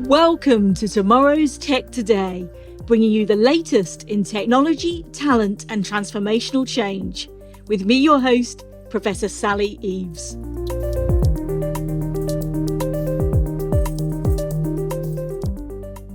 Welcome to tomorrow's Tech Today, bringing you the latest in technology, talent, and transformational change. With me, your host, Professor Sally Eaves.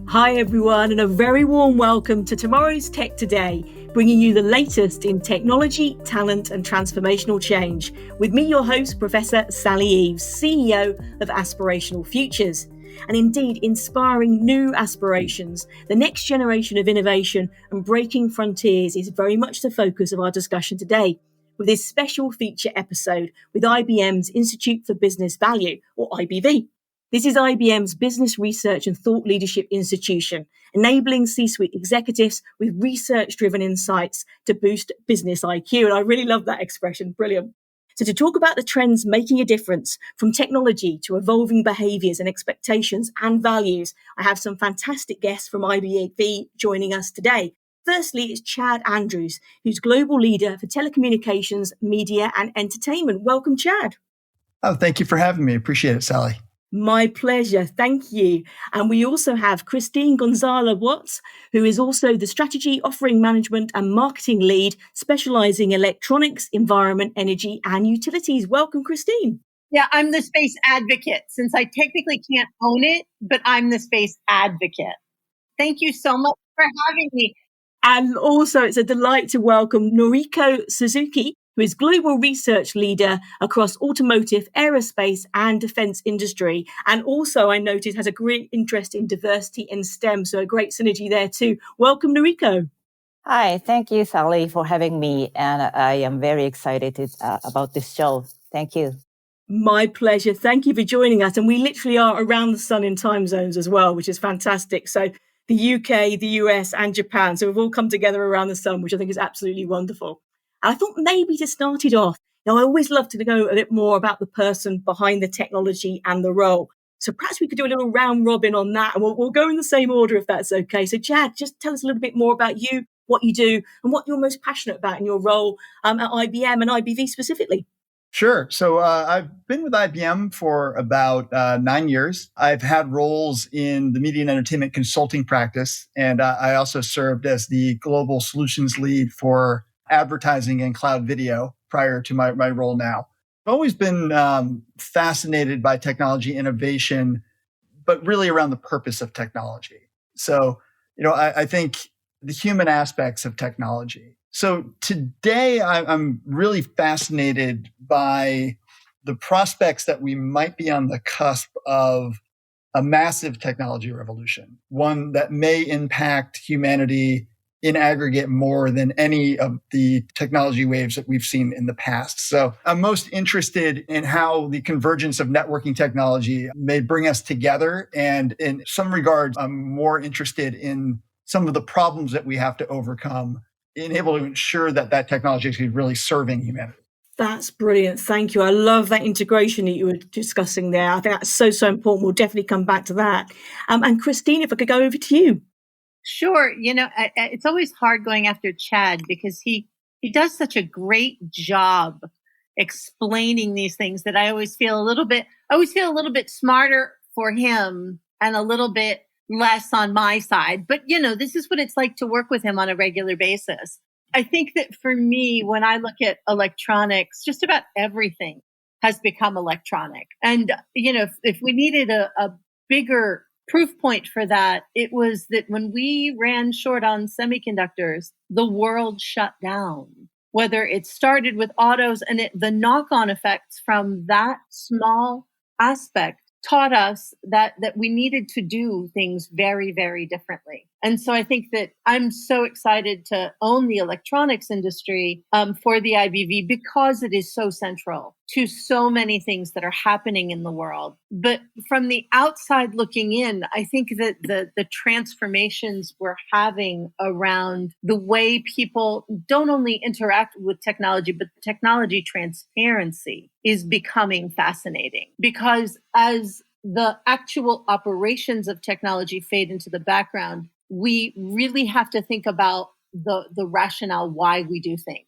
Hi, everyone, and a very warm welcome to tomorrow's Tech Today, bringing you the latest in technology, talent, and transformational change. With me, your host, Professor Sally Eaves, CEO of Aspirational Futures. And indeed, inspiring new aspirations, the next generation of innovation and breaking frontiers is very much the focus of our discussion today, with this special feature episode with IBM's Institute for Business Value, or IBV. This is IBM's business research and thought leadership institution, enabling C-suite executives with research-driven insights to boost business IQ. And I really love that expression. Brilliant. So to talk about the trends making a difference, from technology to evolving behaviours and expectations and values, I have some fantastic guests from IBV joining us today. Firstly, it's Chad Andrews, who's Global Leader for Telecommunications, Media and Entertainment. Welcome, Chad. Oh, thank you for having me. Appreciate it, Sally. My pleasure. Thank you. And we also have Cristine Gonzalez-Wertz, who is also the Strategy, Offering Management and Marketing Lead, specializing in electronics, environment, energy and utilities. Welcome, Cristine. Yeah, I'm the space advocate, since I technically can't own it, but I'm the space advocate. Thank you so much for having me. And also, it's a delight to welcome Noriko Suzuki, who is Global Research Leader across Automotive, Aerospace and Defense industry. And also, I noticed, has a great interest in diversity and STEM, so a great synergy there too. Welcome, Noriko. Hi, thank you, Sally, for having me. And I am very excited about this show. Thank you. My pleasure. Thank you for joining us. And we literally are around the sun in time zones as well, which is fantastic. So the UK, the US and Japan. So we've all come together around the sun, which I think is absolutely wonderful. And I thought maybe to start it off, I always love to know a bit more about the person behind the technology and the role. So perhaps we could do a little round robin on that, and we'll go in the same order if that's okay. So Chad, just tell us a little bit more about you, what you do, and what you're most passionate about in your role at IBM and IBV specifically. Sure. So I've been with IBM for about 9 years. I've had roles in the media and entertainment consulting practice, and I also served as the global solutions lead for advertising and cloud video prior to my role now. I've always been fascinated by technology innovation, but really around the purpose of technology. So, I think the human aspects of technology. So today I'm really fascinated by the prospects that we might be on the cusp of a massive technology revolution, one that may impact humanity in aggregate more than any of the technology waves that we've seen in the past. So I'm most interested in how the convergence of networking technology may bring us together. And in some regards, I'm more interested in some of the problems that we have to overcome in able to ensure that that technology is really serving humanity. That's brilliant. Thank you. I love that integration that you were discussing there. I think that's so important. We'll definitely come back to that. And Cristine, if I could go over to you. Sure. It's always hard going after Chad because he does such a great job explaining these things that I always feel a little bit smarter for him and a little bit less on my side. But, this is what it's like to work with him on a regular basis. I think that for me, when I look at electronics, just about everything has become electronic. And, if we needed a bigger proof point for that, it was that when we ran short on semiconductors, the world shut down. Whether it started with autos and the knock-on effects from that small aspect taught us that we needed to do things very, very differently. And so I think that I'm so excited to own the electronics industry for the IBV because it is so central to so many things that are happening in the world. But from the outside looking in, I think that the transformations we're having around the way people don't only interact with technology, but technology transparency is becoming fascinating. Because as the actual operations of technology fade into the background, we really have to think about the rationale why we do things.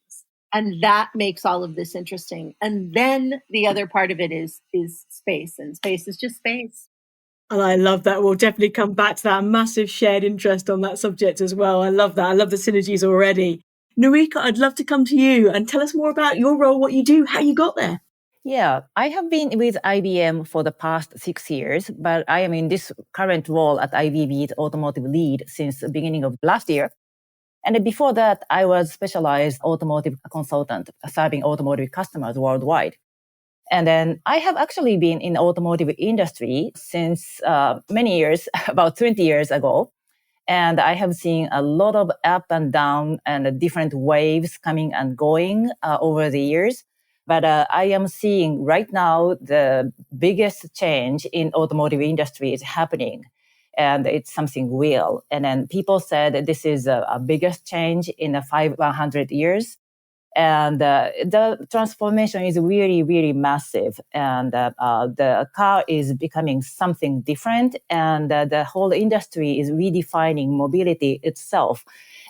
And that makes all of this interesting. And then the other part of it is space. And space is just space. And I love that. We'll definitely come back to that massive shared interest on that subject as well. I love that. I love the synergies already. Noriko, I'd love to come to you and tell us more about your role, what you do, how you got there. Yeah, I have been with IBM for the past 6 years, but I am in this current role at IBB, the automotive lead, since the beginning of last year. And before that, I was specialized automotive consultant serving automotive customers worldwide. And then I have actually been in the automotive industry since many years, about 20 years ago. And I have seen a lot of up and down and different waves coming and going over the years. But I am seeing right now the biggest change in automotive industry is happening. And it's something real. And then people said this is a biggest change in the 100 years. And the transformation is really, really massive. And the car is becoming something different. And the whole industry is redefining mobility itself.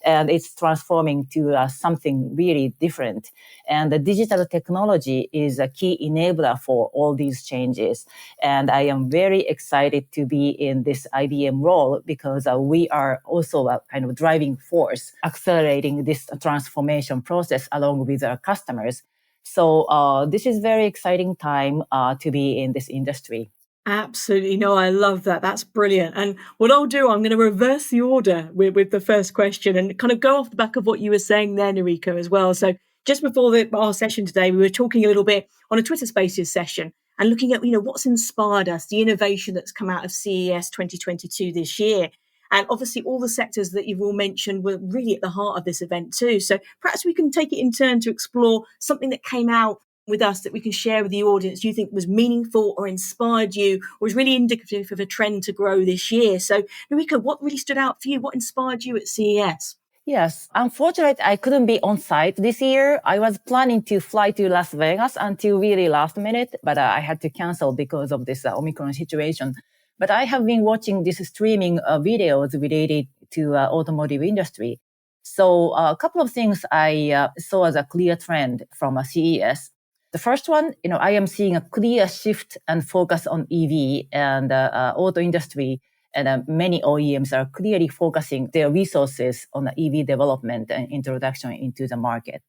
And it's transforming to something really different. And the digital technology is a key enabler for all these changes. And I am very excited to be in this IBM role because we are also a kind of driving force accelerating this transformation process along with our customers. So this is very exciting time to be in this industry. Absolutely. No, I love that. That's brilliant. And what I'll do, I'm going to reverse the order with the first question and kind of go off the back of what you were saying there, Noriko, as well. So just before our session today, we were talking a little bit on a Twitter Spaces session and looking at, what's inspired us, the innovation that's come out of CES 2022 this year. And obviously all the sectors that you've all mentioned were really at the heart of this event too. So perhaps we can take it in turn to explore something that came out with us that we can share with the audience you think was meaningful or inspired you or is really indicative of a trend to grow this year. So, Noriko, what really stood out for you? What inspired you at CES? Yes, unfortunately, I couldn't be on site this year. I was planning to fly to Las Vegas until really last minute, but I had to cancel because of this Omicron situation. But I have been watching these streaming videos related to automotive industry. So a couple of things I saw as a clear trend from CES. The first one, I am seeing a clear shift and focus on EV and auto industry. And many OEMs are clearly focusing their resources on the EV development and introduction into the market.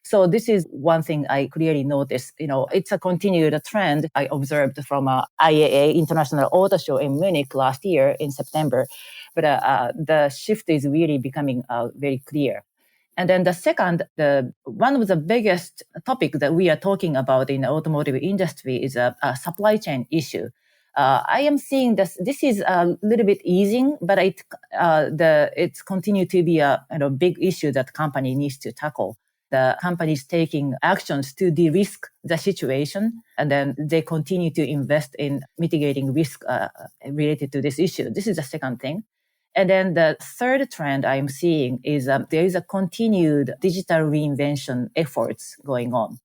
So this is one thing I clearly noticed. It's a continued trend I observed from IAA, International Auto Show in Munich last year in September. But the shift is really becoming very clear. And then the second, one of the biggest topic that we are talking about in the automotive industry is a supply chain issue. I am seeing this is a little bit easing, but it's continued to be a big issue that company needs to tackle. The company is taking actions to de-risk the situation, and then they continue to invest in mitigating risk related to this issue. This is the second thing. And then the third trend I'm seeing is there is a continued digital reinvention efforts going on.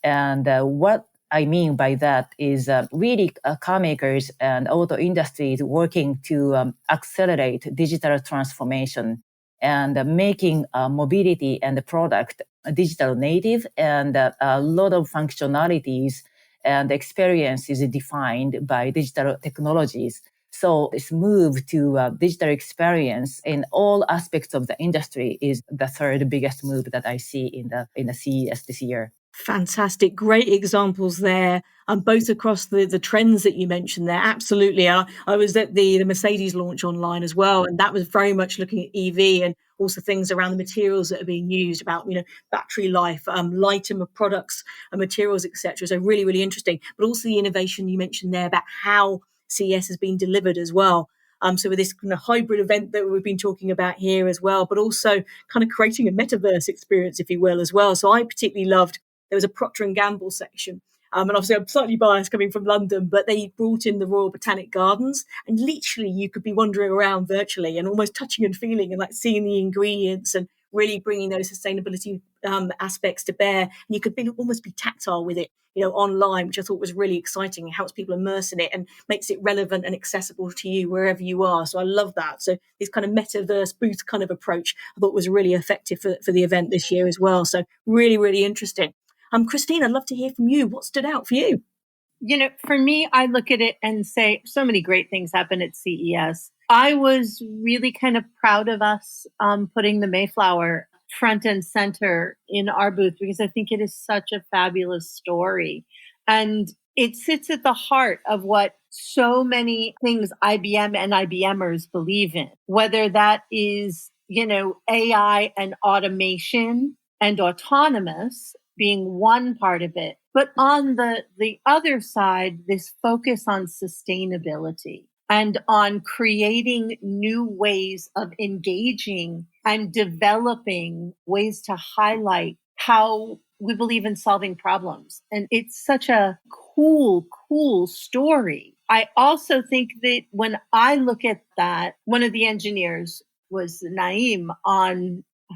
And what I mean by that is really car makers and auto industries working to accelerate digital transformation and making mobility and the product digital native, and a lot of functionalities and experience is defined by digital technologies. So this move to digital experience in all aspects of the industry is the third biggest move that I see in the CES this year. Fantastic. Great examples there, both across the trends that you mentioned there. Absolutely. I was at the Mercedes launch online as well, and that was very much looking at EV and also things around the materials that are being used, about battery life, lighter products and materials, etc. So really, really interesting. But also the innovation you mentioned there about how CES has been delivered as well. So with this kind of hybrid event that we've been talking about here as well, but also kind of creating a metaverse experience, if you will, as well. So I particularly loved, there was a Procter & Gamble section. And obviously I'm slightly biased coming from London, but they brought in the Royal Botanic Gardens, and literally you could be wandering around virtually and almost touching and feeling and like seeing the ingredients and really bringing those sustainability aspects to bear. And you could almost be tactile with it, online, which I thought was really exciting. It helps people immerse in it and makes it relevant and accessible to you wherever you are. So I love that. So this kind of metaverse booth kind of approach I thought was really effective for the event this year as well. So really, really interesting. Cristine, I'd love to hear from you. What stood out for you? For me, I look at it and say so many great things happen at CES. I was really kind of proud of us putting the Mayflower front and center in our booth because I think it is such a fabulous story. And it sits at the heart of what so many things IBM and IBMers believe in, whether that is, AI and automation and autonomous being one part of it. But on the other side, this focus on sustainability and on creating new ways of engaging and developing ways to highlight how we believe in solving problems. And it's such a cool story. I also think that when I look at that, one of the engineers was Naeem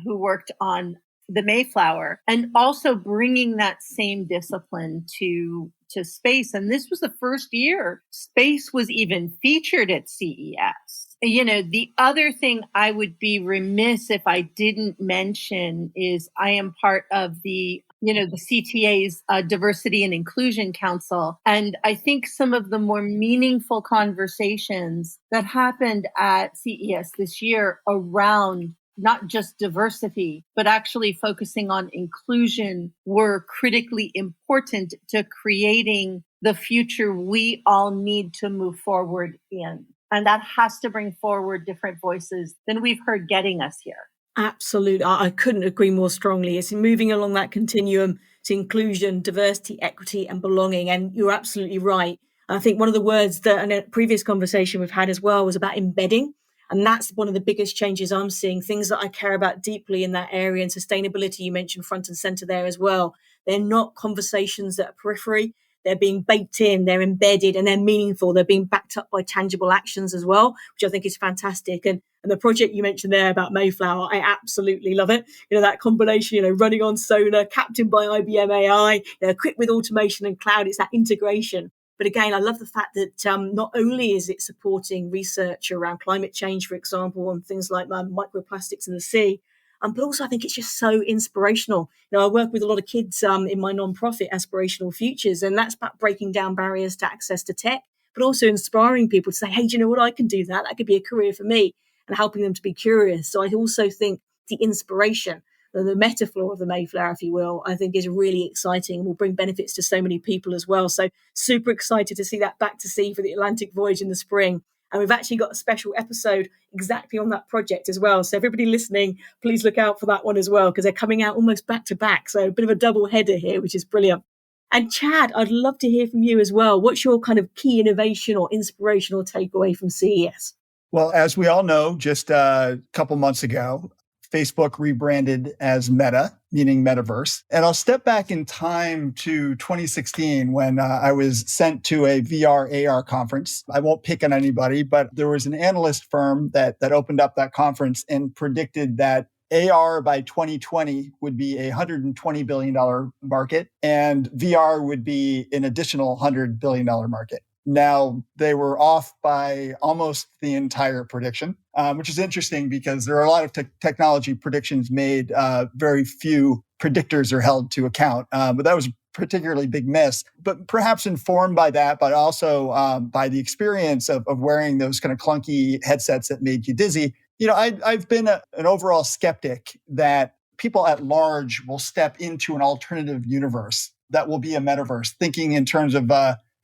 who worked on the Mayflower, and also bringing that same discipline to space. And this was the first year space was even featured at CES. The other thing I would be remiss if I didn't mention is I am part of the CTA's Diversity and Inclusion Council. And I think some of the more meaningful conversations that happened at CES this year around not just diversity, but actually focusing on inclusion were critically important to creating the future we all need to move forward in. And that has to bring forward different voices than we've heard getting us here. Absolutely. I couldn't agree more strongly. It's moving along that continuum to inclusion, diversity, equity, and belonging. And you're absolutely right. I think one of the words that in a previous conversation we've had as well was about embedding. And that's one of the biggest changes I'm seeing, things that I care about deeply in that area. And sustainability, you mentioned front and center there as well. They're not conversations that are periphery. They're being baked in, they're embedded, and they're meaningful. They're being backed up by tangible actions as well, which I think is fantastic. And the project you mentioned there about Mayflower, I absolutely love it. That combination, running on solar, captained by IBM AI, equipped with automation and cloud, it's that integration. But again, I love the fact that not only is it supporting research around climate change, for example, and things like microplastics in the sea, but also I think it's just so inspirational. I work with a lot of kids in my nonprofit, Aspirational Futures, and that's about breaking down barriers to access to tech, but also inspiring people to say, hey, do you know what? I can do that. That could be a career for me, and helping them to be curious. So I also think the inspiration, the metaphor of the Mayflower, if you will, I think is really exciting and will bring benefits to so many people as well. So super excited to see that back to sea for the Atlantic voyage in the spring. And we've actually got a special episode exactly on that project as well. So everybody listening, please look out for that one as well, because they're coming out almost back to back. So a bit of a double header here, which is brilliant. And Chad, I'd love to hear from you as well. What's your kind of key innovation or inspirational takeaway from CES? Well, as we all know, just a couple months ago, Facebook rebranded as Meta, meaning Metaverse. And I'll step back in time to 2016 when I was sent to a VR AR conference. I won't pick on anybody, but there was an analyst firm that opened up that conference and predicted that AR by 2020 would be a $120 billion market and VR would be an additional $100 billion market. Now, they were off by almost the entire prediction, which is interesting because there are a lot of technology predictions made. Very few predictors are held to account. But that was a particularly big miss. But perhaps informed by that, but also by the experience of wearing those kind of clunky headsets that made you dizzy. I've been an overall skeptic that people at large will step into an alternative universe that will be a metaverse, thinking in terms of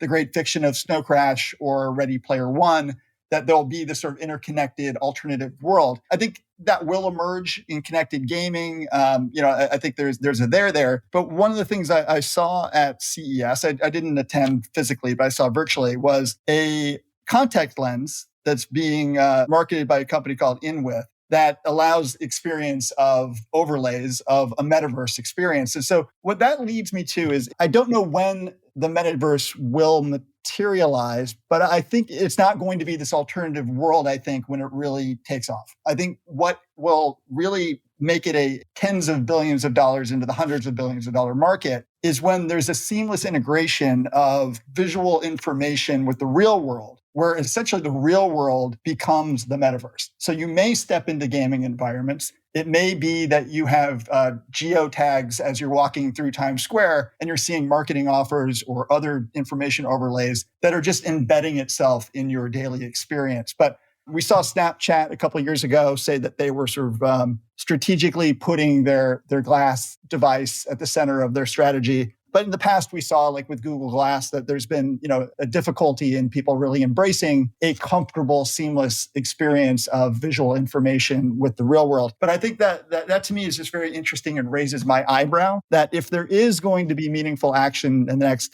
the great fiction of Snow Crash or Ready Player One, that there'll be this sort of interconnected alternative world. I think that will emerge in connected gaming. I think there's a there. But one of the things I saw at CES, I didn't attend physically, but I saw virtually, was a contact lens that's being marketed by a company called InWith that allows experience of overlays of a metaverse experience. And so what that leads me to is I don't know when the metaverse will materialize, but I think it's not going to be this alternative world, I think, when it really takes off. I think what will really make it a tens of billions of dollars into the hundreds of billions of dollar market is when there's a seamless integration of visual information with the real world, where essentially the real world becomes the metaverse. So you may step into gaming environments It may be that you have geotags as you're walking through Times Square and you're seeing marketing offers or other information overlays that are just embedding itself in your daily experience. But we saw Snapchat a couple of years ago say that they were sort of strategically putting their glass device at the center of their strategy. But in the past, we saw, like with Google Glass, that there's been, a difficulty in people really embracing a comfortable, seamless experience of visual information with the real world. But I think that to me is just very interesting and raises my eyebrow that if there is going to be meaningful action in the next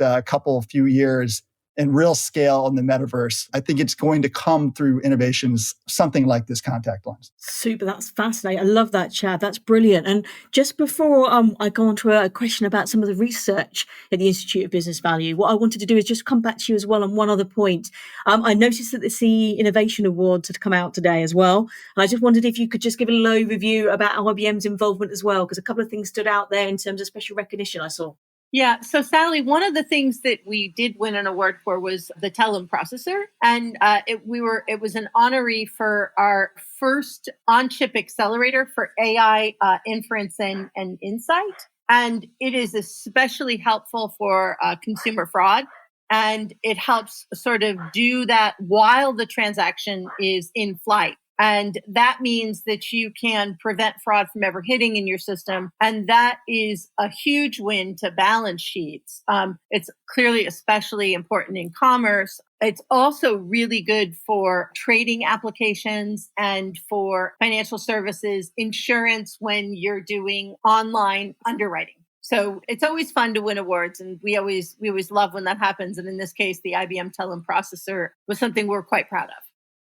few years and real scale in the metaverse, I think it's going to come through innovations, something like this contact lens. Super, that's fascinating. I love that, Chad. That's brilliant. And just before I go on to a question about some of the research at the Institute of Business Value, what I wanted to do is just come back to you as well on one other point. I noticed that the CE Innovation Awards had come out today as well. And I just wondered if you could just give a little overview about IBM's involvement as well, because a couple of things stood out there in terms of special recognition I saw. Yeah. So, Sally, one of the things that we did win an award for was the Telum processor, and it was an honoree for our first on-chip accelerator for AI inference and insight, and it is especially helpful for consumer fraud, and it helps sort of do that while the transaction is in flight. And that means that you can prevent fraud from ever hitting in your system. And that is a huge win to balance sheets. It's clearly especially important in commerce. It's also really good for trading applications and for financial services, insurance when you're doing online underwriting. So it's always fun to win awards, and we always love when that happens. And in this case, the IBM Telum processor was something we're quite proud of.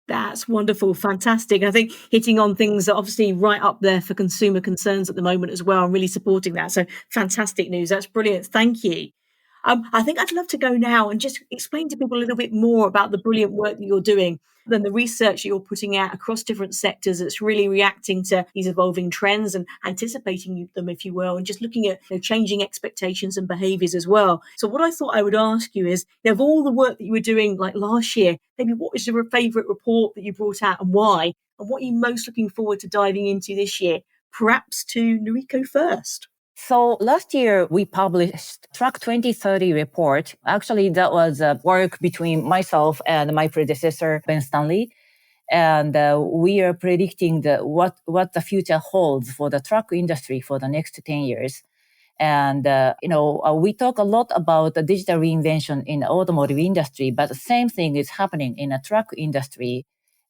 That's wonderful. Fantastic. I think hitting on things that obviously right up there for consumer concerns at the moment as well, and really supporting that. So fantastic news. That's brilliant. Thank you. I think I'd love to go now and just explain to people a little bit more about the brilliant work that you're doing and the research that you're putting out across different sectors that's really reacting to these evolving trends and anticipating them, if you will, and just looking at changing expectations and behaviours as well. So what I thought I would ask you is, of all the work that you were doing like last year, maybe what was your favourite report that you brought out and why? And what are you most looking forward to diving into this year? Perhaps to Noriko first. So last year, we published Track 2030 report. Actually, that was work between myself and my predecessor, Ben Stanley. And we are predicting what the future holds for the truck industry for the next 10 years. And, we talk a lot about the digital reinvention in the automotive industry, but the same thing is happening in the truck industry.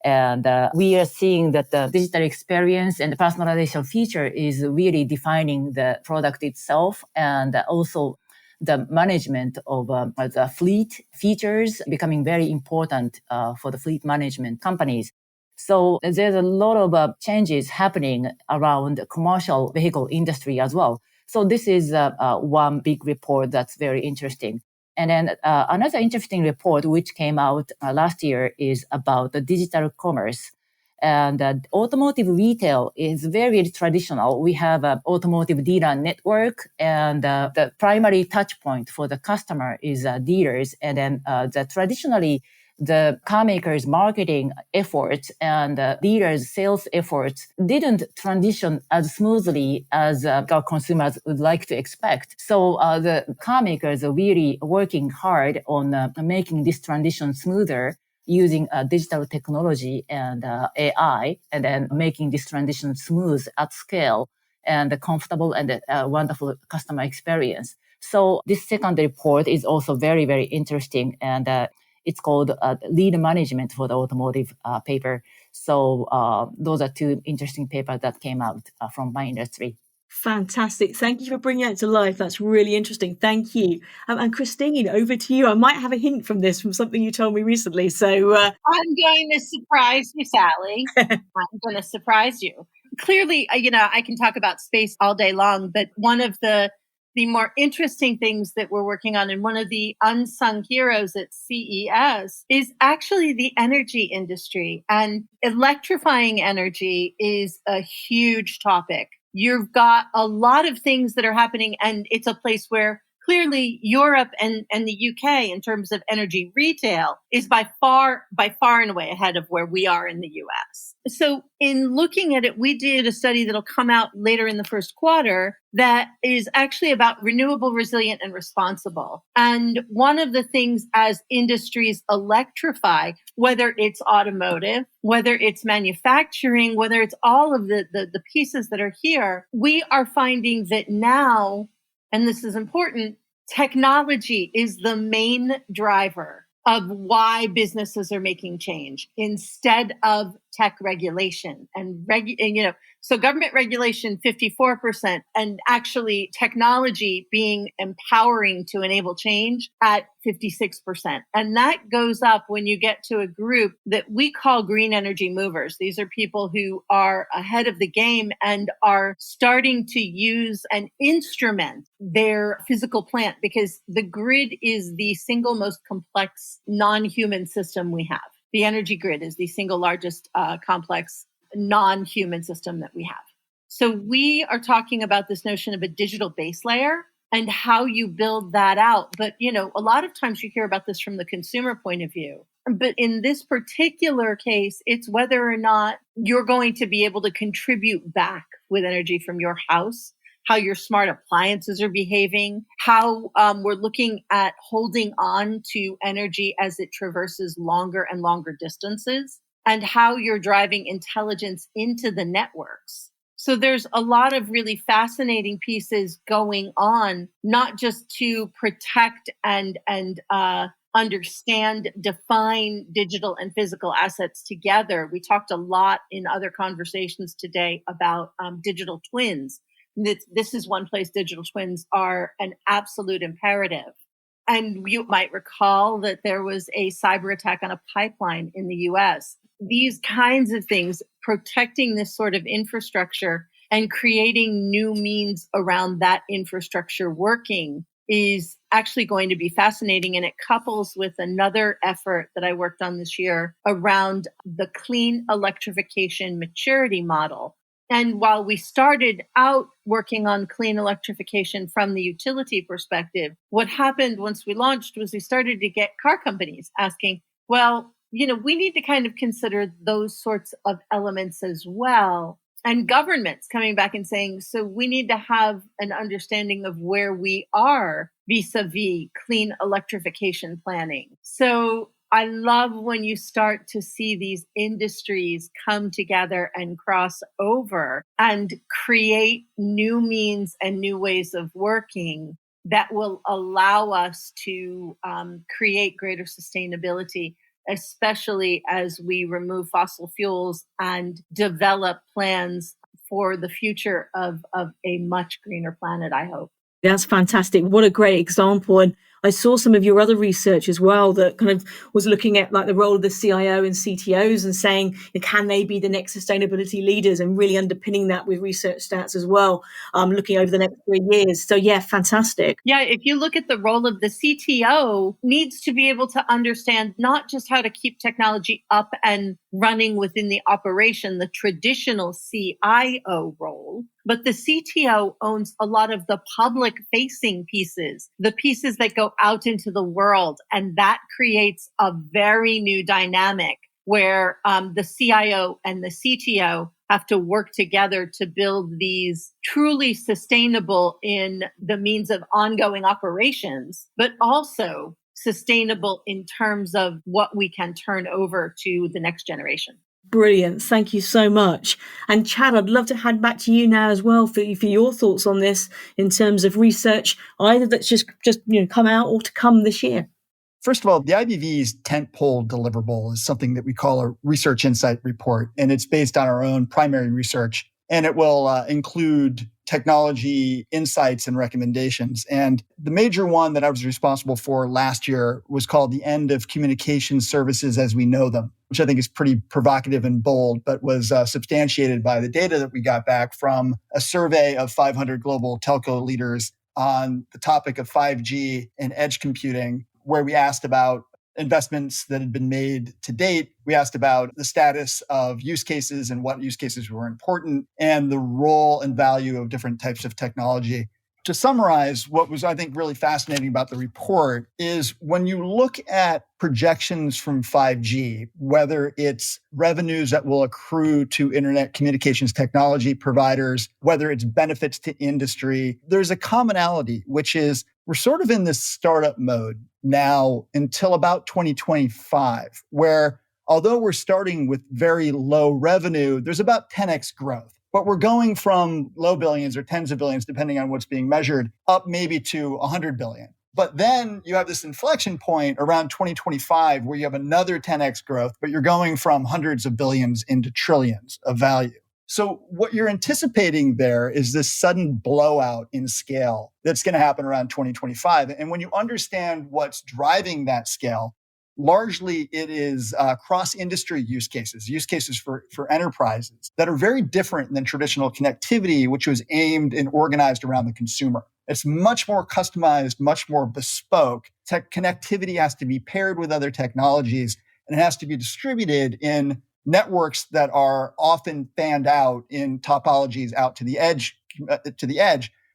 And we are seeing that the digital experience and the personalization feature is really defining the product itself, and also the management of the fleet features becoming very important for the fleet management companies. So there's a lot of changes happening around the commercial vehicle industry as well. So this is one big report that's very interesting. And then another interesting report which came out last year is about the digital commerce. And automotive retail is very traditional. We have an automotive dealer network, and the primary touch point for the customer is dealers. And then traditionally, the car makers' marketing efforts and dealers' sales efforts didn't transition as smoothly as our consumers would like to expect. So the car makers are really working hard on making this transition smoother using digital technology and AI, and then making this transition smooth at scale and comfortable and wonderful customer experience. So this second report is also very, very interesting, and it's called Lead Management for the Automotive paper. So those are two interesting papers that came out from my industry. Fantastic. Thank you for bringing it to life. That's really interesting. Thank you. And Cristine, over to you. I might have a hint from something you told me recently. So I'm going to surprise you, Sally. I'm going to surprise you. Clearly, I can talk about space all day long, but one of the more interesting things that we're working on, and one of the unsung heroes at CES, is actually the energy industry. And electrifying energy is a huge topic. You've got a lot of things that are happening, and it's a place where clearly Europe and the UK in terms of energy retail is by far and away ahead of where we are in the US. So in looking at it, we did a study that'll come out later in the first quarter that is actually about renewable, resilient, and responsible. And one of the things as industries electrify, whether it's automotive, whether it's manufacturing, whether it's all of the pieces that are here, we are finding that now, and this is important, technology is the main driver of why businesses are making change instead of tech regulation and so government regulation 54% and actually technology being empowering to enable change at 56%. And that goes up when you get to a group that we call green energy movers. These are people who are ahead of the game and are starting to use and instrument their physical plant, because the grid is the single most complex non-human system we have. The energy grid is the single largest complex non-human system that we have. So we are talking about this notion of a digital base layer and how you build that out. But, a lot of times you hear about this from the consumer point of view. But in this particular case, it's whether or not you're going to be able to contribute back with energy from your house, how your smart appliances are behaving, how we're looking at holding on to energy as it traverses longer and longer distances, and how you're driving intelligence into the networks. So there's a lot of really fascinating pieces going on, not just to protect and understand, define digital and physical assets together. We talked a lot in other conversations today about digital twins. This is one place digital twins are an absolute imperative. And you might recall that there was a cyber attack on a pipeline in the US. These kinds of things, protecting this sort of infrastructure and creating new means around that infrastructure working is actually going to be fascinating. And it couples with another effort that I worked on this year around the clean electrification maturity model. And while we started out working on clean electrification from the utility perspective, what happened once we launched was we started to get car companies asking, well, we need to kind of consider those sorts of elements as well. And governments coming back and saying, so we need to have an understanding of where we are vis-a-vis clean electrification planning. So I love when you start to see these industries come together and cross over and create new means and new ways of working that will allow us to create greater sustainability, especially as we remove fossil fuels and develop plans for the future of a much greener planet, I hope. That's fantastic. What a great example. And I saw some of your other research as well that kind of was looking at like the role of the CIO and CTOs and saying, can they be the next sustainability leaders, and really underpinning that with research stats as well, looking over the next 3 years. So yeah, fantastic. Yeah, if you look at the role of the CTO, needs to be able to understand not just how to keep technology up and running within the operation, the traditional CIO role, but the CTO owns a lot of the public facing pieces, the pieces that go out into the world. And that creates a very new dynamic where the CIO and the CTO have to work together to build these truly sustainable in the means of ongoing operations, but also sustainable in terms of what we can turn over to the next generation. Brilliant. Thank you so much. And Chad, I'd love to hand back to you now as well for your thoughts on this in terms of research, either that's just come out or to come this year. First of all, the IBV's tentpole deliverable is something that we call a research insight report, and it's based on our own primary research, and it will include technology insights and recommendations. And the major one that I was responsible for last year was called The End of Communication Services as We Know Them, which I think is pretty provocative and bold, but was substantiated by the data that we got back from a survey of 500 global telco leaders on the topic of 5G and edge computing, where we asked about investments that had been made to date. We asked about the status of use cases and what use cases were important, and the role and value of different types of technology. to summarize, what was, I think, really fascinating about the report is when you look at projections from 5G, whether it's revenues that will accrue to internet communications technology providers, whether it's benefits to industry, there's a commonality, which is we're sort of in this startup mode now until about 2025, where although we're starting with very low revenue, there's about 10x growth. But we're going from low billions or tens of billions, depending on what's being measured, up maybe to 100 billion. But then you have this inflection point around 2025 where you have another 10x growth, but you're going from hundreds of billions into trillions of value. So what you're anticipating there is this sudden blowout in scale that's going to happen around 2025. And when you understand what's driving that scale, largely it is cross-industry use cases for enterprises that are very different than traditional connectivity, which was aimed and organized around the consumer. It's much more customized, much more bespoke. Connectivity has to be paired with other technologies, and it has to be distributed in networks that are often fanned out in topologies out to the edge.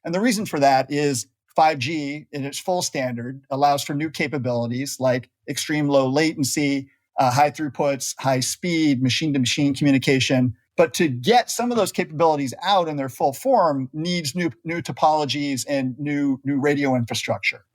And the reason for that is 5G in its full standard allows for new capabilities like extreme low latency, high throughputs, high speed, machine-to-machine communication. But to get some of those capabilities out in their full form needs new topologies and new radio infrastructure.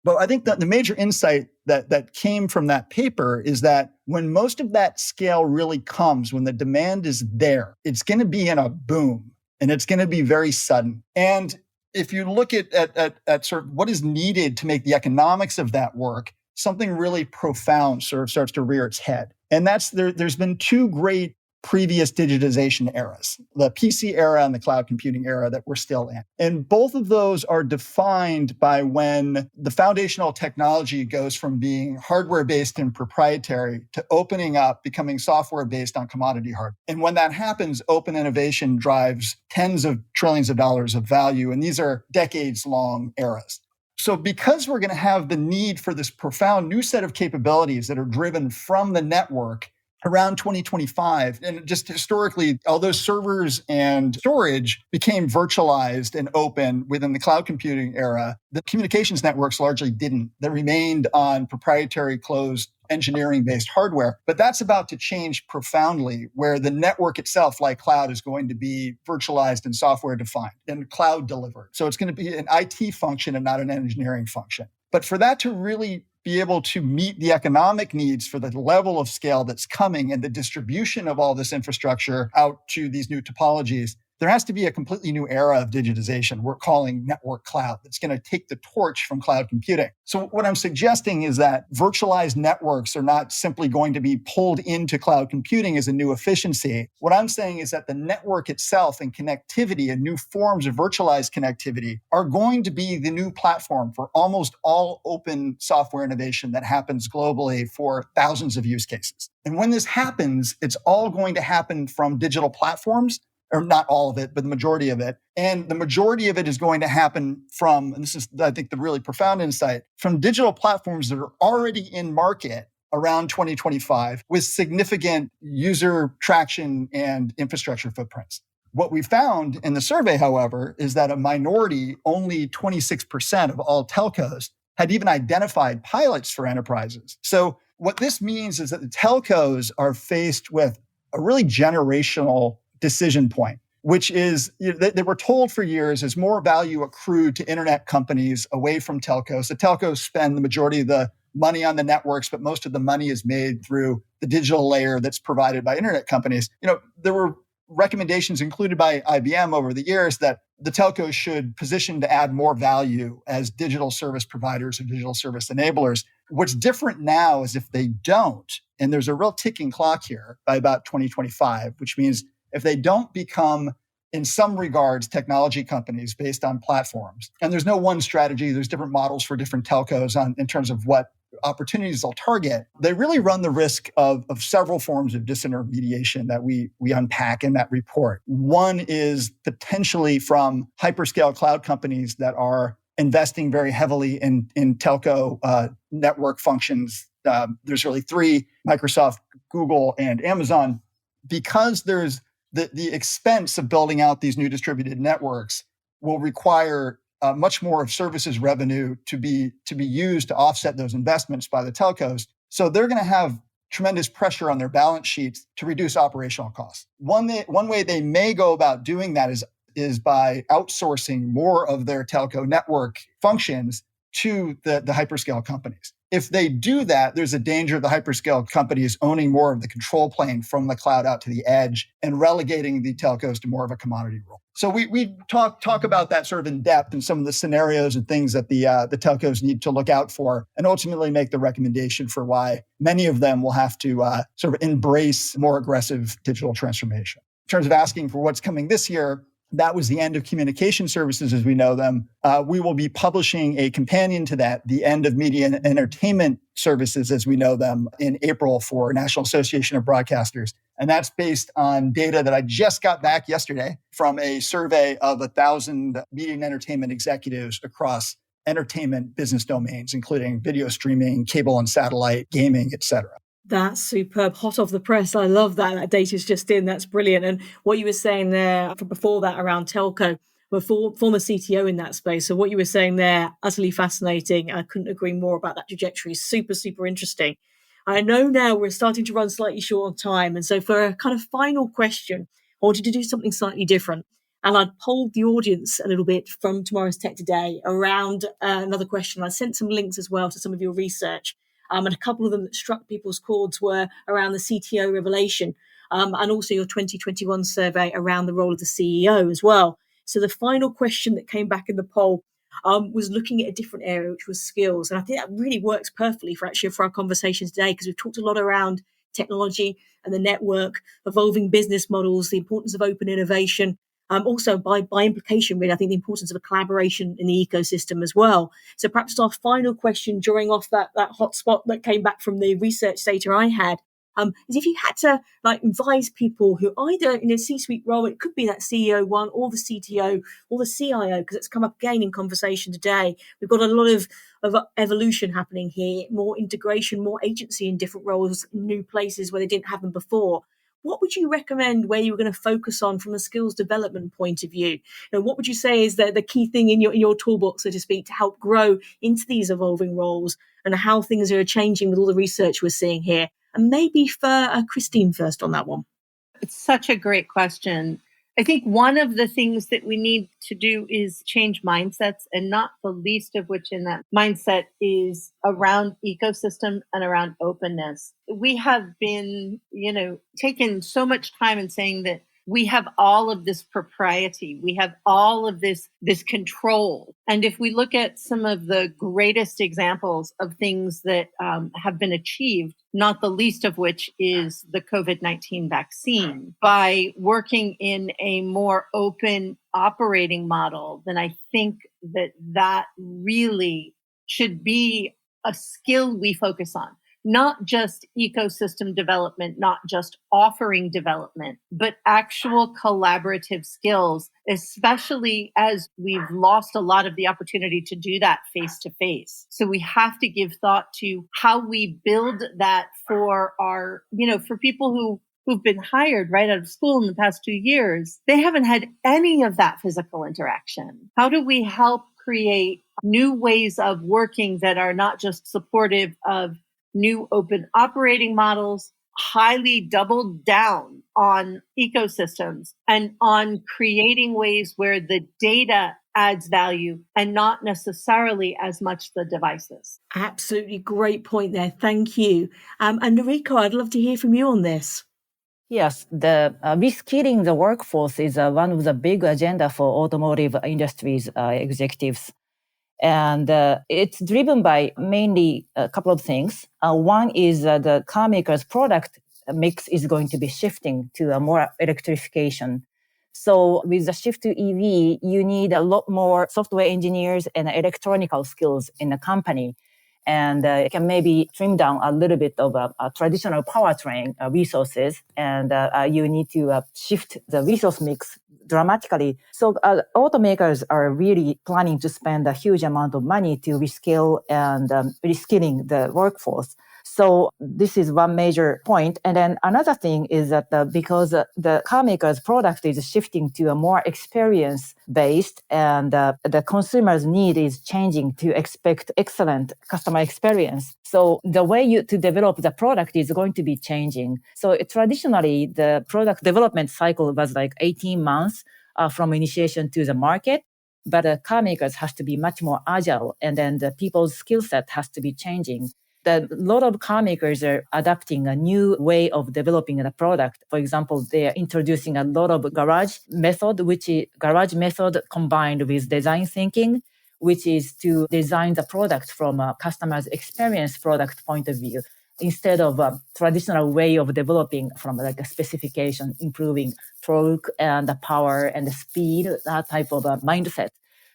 But I think that the major insight that came from that paper is that when most of that scale really comes, when the demand is there, it's going to be in a boom and it's going to be very sudden. And if you look at sort of what is needed to make the economics of that work, something really profound sort of starts to rear its head. And that's there's been two great previous digitization eras, the PC era and the cloud computing era that we're still in. And both of those are defined by when the foundational technology goes from being hardware-based and proprietary to opening up, becoming software-based on commodity hardware. And when that happens, open innovation drives tens of trillions of dollars of value. And these are decades-long eras. So because we're going to have the need for this profound new set of capabilities that are driven from the network around 2025, and just historically, although servers and storage became virtualized and open within the cloud computing era, the communications networks largely didn't. They remained on proprietary closed engineering-based hardware. But that's about to change profoundly, where the network itself, like cloud, is going to be virtualized and software-defined and cloud delivered. So it's going to be an IT function and not an engineering function. But for that to really be able to meet the economic needs for the level of scale that's coming and the distribution of all this infrastructure out to these new topologies, there has to be a completely new era of digitization we're calling network cloud that's going to take the torch from cloud computing. So what I'm suggesting is that virtualized networks are not simply going to be pulled into cloud computing as a new efficiency. What I'm saying is that the network itself and connectivity and new forms of virtualized connectivity are going to be the new platform for almost all open software innovation that happens globally for thousands of use cases. And when this happens, it's all going to happen from digital platforms, or not all of it, but the majority of it. And the majority of it is going to happen from, and this is, I think, the really profound insight, from digital platforms that are already in market around 2025 with significant user traction and infrastructure footprints. What we found in the survey, however, is that a minority, only 26% of all telcos, had even identified pilots for enterprises. So what this means is that the telcos are faced with a really generational decision point, which is, they were told for years as more value accrued to internet companies away from telcos. The telcos spend the majority of the money on the networks, but most of the money is made through the digital layer that's provided by internet companies. There were recommendations included by IBM over the years that the telcos should position to add more value as digital service providers or digital service enablers. What's different now is if they don't, and there's a real ticking clock here by about 2025, which means if they don't become, in some regards, technology companies based on platforms, and there's no one strategy, there's different models for different telcos in terms of what opportunities they'll target, they really run the risk of several forms of disintermediation that we unpack in that report. One is potentially from hyperscale cloud companies that are investing very heavily in telco network functions. There's really three: Microsoft, Google, and Amazon. Because there's the expense of building out these new distributed networks will require much more of services revenue to be used to offset those investments by the telcos. So they're going to have tremendous pressure on their balance sheets to reduce operational costs. One way they may go about doing that is by outsourcing more of their telco network functions to the hyperscale companies. If they do that, there's a danger of the hyperscale companies owning more of the control plane from the cloud out to the edge and relegating the telcos to more of a commodity role. So we talk about that sort of in depth and some of the scenarios and things that the telcos need to look out for, and ultimately make the recommendation for why many of them will have to sort of embrace more aggressive digital transformation. In terms of asking for what's coming this year, that was the end of communication services as we know them. We will be publishing a companion to that, the end of media and entertainment services as we know them, in April for National Association of Broadcasters. And that's based on data that I just got back yesterday from a survey of 1,000 media and entertainment executives across entertainment business domains, including video streaming, cable and satellite, gaming, et cetera. That's superb. Hot off the press. I love that. That data's just in. That's brilliant. And what you were saying there before that around telco, we're former CTO in that space. So what you were saying there, utterly fascinating. I couldn't agree more about that trajectory. Super, super interesting. I know now we're starting to run slightly short on time. And so for a kind of final question, I wanted to do something slightly different. And I'd polled the audience a little bit from Tomorrow's Tech Today around another question. I sent some links as well to some of your research. And a couple of them that struck people's chords were around the CTO revelation and also your 2021 survey around the role of the CEO as well. So the final question that came back in the poll was looking at a different area, which was skills. And I think that really works perfectly for our conversation today, because we've talked a lot around technology and the network, evolving business models, the importance of open innovation. Also, by implication, really, I think the importance of a collaboration in the ecosystem as well. So perhaps our final question, drawing off that hotspot that came back from the research data I had, is if you had to advise people who either in a C-suite role, it could be that CEO one or the CTO or the CIO, because it's come up again in conversation today. We've got a lot of evolution happening here, more integration, more agency in different roles, new places where they didn't have them before. What would you recommend where you were going to focus on from a skills development point of view? What would you say is the key thing in your toolbox, so to speak, to help grow into these evolving roles and how things are changing with all the research we're seeing here? And maybe for Cristine first on that one. It's such a great question. I think one of the things that we need to do is change mindsets, and not the least of which in that mindset is around ecosystem and around openness. We have been, taken so much time in saying that we have all of this propriety. We have all of this control. And if we look at some of the greatest examples of things that have been achieved, not the least of which is the COVID-19 vaccine, by working in a more open operating model, then I think that really should be a skill we focus on. Not just ecosystem development, not just offering development, but actual collaborative skills, especially as we've lost a lot of the opportunity to do that face to face. So we have to give thought to how we build that for our, for people who've been hired right out of school in the past 2 years. They haven't had any of that physical interaction. How do we help create new ways of working that are not just supportive of new open operating models, highly doubled down on ecosystems and on creating ways where the data adds value and not necessarily as much the devices? Absolutely great point there. Thank you. And Noriko, I'd love to hear from you on this. Yes, the reskilling the workforce is one of the big agenda for automotive industries executives. And it's driven by mainly a couple of things. One is the car maker's product mix is going to be shifting to a more electrification. So with the shift to EV, you need a lot more software engineers and electronical skills in the company. And it can maybe trim down a little bit of a traditional powertrain resources. And you need to shift the resource mix dramatically. So automakers are really planning to spend a huge amount of money to reskill and reskilling the workforce. So this is one major point. And then another thing is that because the car maker's product is shifting to a more experience-based, and the consumer's need is changing to expect excellent customer experience. So the way to develop the product is going to be changing. So traditionally, the product development cycle was like 18 months from initiation to the market. But car makers has to be much more agile, and then the people's skill set has to be changing. A lot of car makers are adapting a new way of developing the product. For example, they are introducing a lot of garage method, which is garage method combined with design thinking, which is to design the product from a customer's experience product point of view, instead of a traditional way of developing from like a specification, improving torque and the power and the speed, that type of a mindset.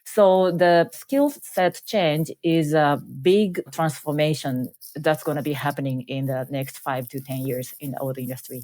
So the skill set change is a big transformation that's going to be happening in the next 5 to 10 years in the auto industry.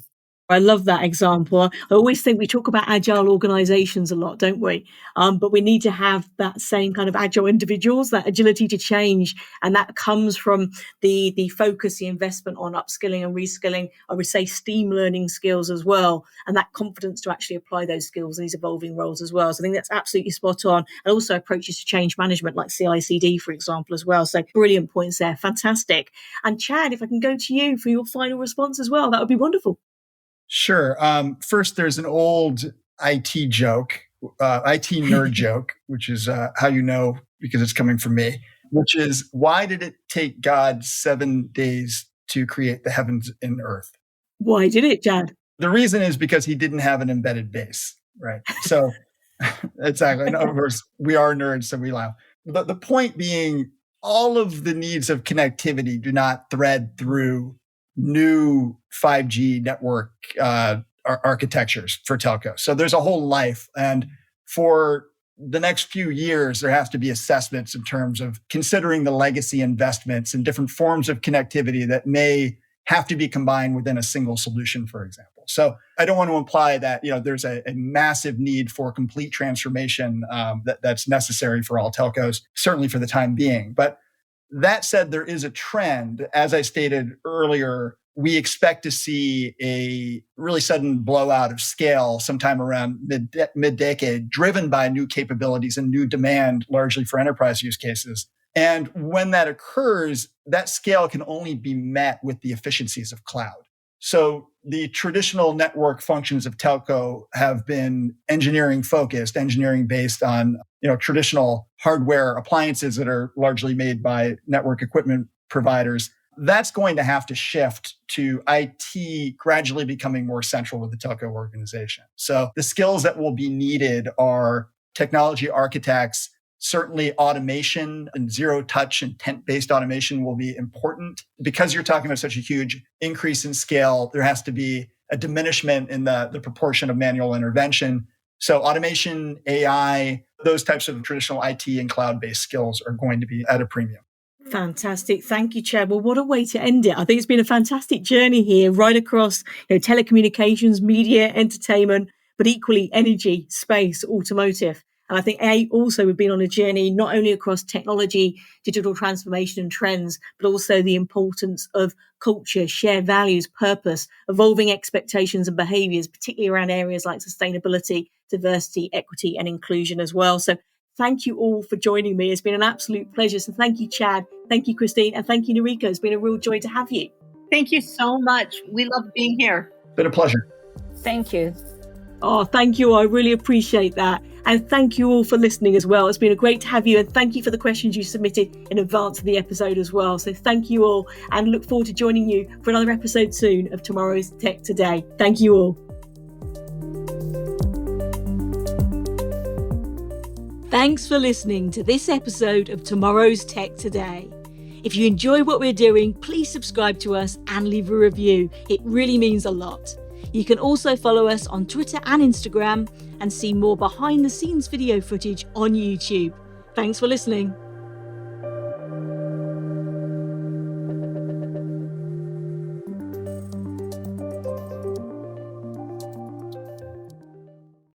I love that example. I always think we talk about agile organizations a lot, don't we? But we need to have that same kind of agile individuals, that agility to change. And that comes from the focus, the investment on upskilling and reskilling, I would say STEAM learning skills as well, and that confidence to actually apply those skills in these evolving roles as well. So I think that's absolutely spot on. And also approaches to change management like CI/CD, for example, as well. So brilliant points there. Fantastic. And Chad, if I can go to you for your final response as well, that would be wonderful. Sure. First, there's an old IT joke, IT nerd joke, which is how you know, because it's coming from me, which is, why did it take God 7 days to create the heavens and earth? Why did it, Chad? The reason is because he didn't have an embedded base, right? So exactly. In other words, we are nerds, so we laugh. But the point being, all of the needs of connectivity do not thread through new 5G network architectures for telco. So there's a whole life. And for the next few years, there has to be assessments in terms of considering the legacy investments and different forms of connectivity that may have to be combined within a single solution, for example. So I don't want to imply that there's a massive need for complete transformation that's necessary for all telcos, certainly for the time being. But that said, there is a trend. As I stated earlier, we expect to see a really sudden blowout of scale sometime around mid-decade, driven by new capabilities and new demand, largely for enterprise use cases. And when that occurs, that scale can only be met with the efficiencies of cloud. So the traditional network functions of telco have been engineering focused, engineering based on traditional hardware appliances that are largely made by network equipment providers. That's going to have to shift to IT gradually becoming more central with the telco organization. So the skills that will be needed are technology architects. Certainly automation and zero-touch intent-based automation will be important. Because you're talking about such a huge increase in scale, there has to be a diminishment in the proportion of manual intervention. So automation, AI, those types of traditional IT and cloud-based skills are going to be at a premium. Fantastic. Thank you, Chad. Well, what a way to end it. I think it's been a fantastic journey here, right across telecommunications, media, entertainment, but equally energy, space, automotive. And I think also we've been on a journey not only across technology, digital transformation and trends, but also the importance of culture, shared values, purpose, evolving expectations and behaviors, particularly around areas like sustainability, diversity, equity, and inclusion as well. So thank you all for joining me. It's been an absolute pleasure. So thank you, Chad. Thank you, Cristine. And thank you, Noriko. It's been a real joy to have you. Thank you so much. We love being here. Been a pleasure. Thank you. Oh, thank you. I really appreciate that. And thank you all for listening as well. It's been great to have you. And thank you for the questions you submitted in advance of the episode as well. So thank you all, and look forward to joining you for another episode soon of Tomorrow's Tech Today. Thank you all. Thanks for listening to this episode of Tomorrow's Tech Today. If you enjoy what we're doing, please subscribe to us and leave a review. It really means a lot. You can also follow us on Twitter and Instagram and see more behind the scenes video footage on YouTube. Thanks for listening.